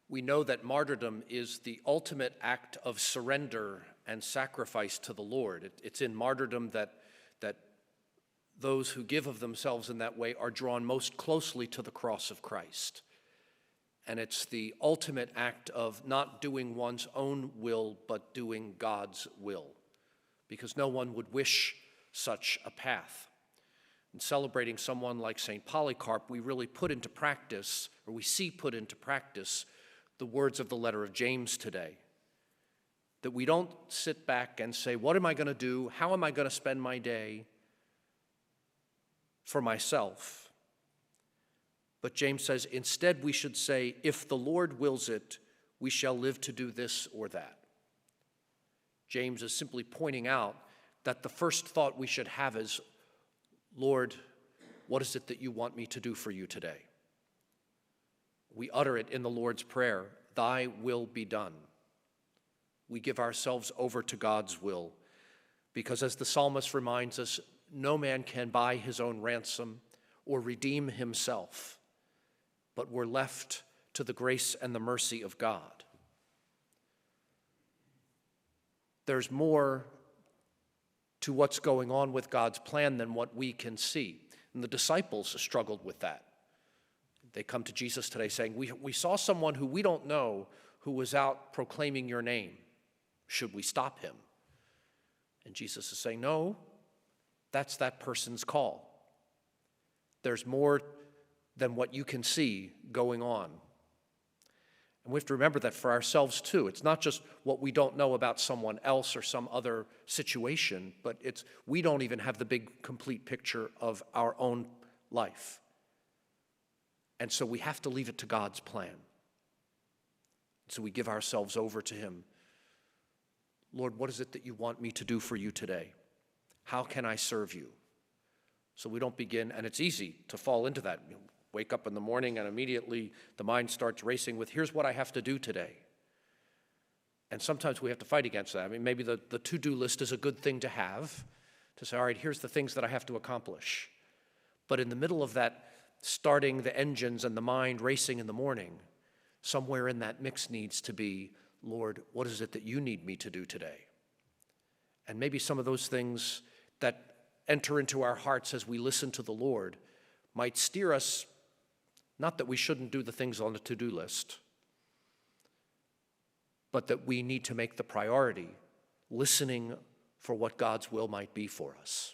We know that martyrdom is the ultimate act of surrender and sacrifice to the Lord. It's in martyrdom that those who give of themselves in that way are drawn most closely to the cross of Christ. And it's the ultimate act of not doing one's own will, but doing God's will, because no one would wish such a path. In celebrating someone like St. Polycarp, we really put into practice, or we see put into practice, the words of the letter of James today. That we don't sit back and say, what am I going to do? How am I going to spend my day for myself? But James says, instead we should say, if the Lord wills it, we shall live to do this or that. James is simply pointing out that the first thought we should have is, Lord, what is it that you want me to do for you today? We utter it in the Lord's Prayer, thy will be done. We give ourselves over to God's will, because as the psalmist reminds us, no man can buy his own ransom or redeem himself, but we're left to the grace and the mercy of God. There's more to what's going on with God's plan than what we can see. And the disciples struggled with that. They come to Jesus today saying, we saw someone who we don't know who was out proclaiming your name. Should we stop him? And Jesus is saying, no, that's that person's call. There's more than what you can see going on. And we have to remember that for ourselves too. It's not just what we don't know about someone else or some other situation, but we don't even have the big complete picture of our own life. And so we have to leave it to God's plan. So we give ourselves over to him. Lord, what is it that you want me to do for you today? How can I serve you? So we don't begin, and it's easy to fall into that. You wake up in the morning and immediately the mind starts racing with, here's what I have to do today. And sometimes we have to fight against that. I mean, maybe the to-do list is a good thing to have, to say, all right, here's the things that I have to accomplish. But in the middle of that, starting the engines and the mind racing in the morning, somewhere in that mix needs to be, Lord, what is it that you need me to do today? And maybe some of those things that enter into our hearts as we listen to the Lord might steer us, not that we shouldn't do the things on the to-do list, but that we need to make the priority listening for what God's will might be for us.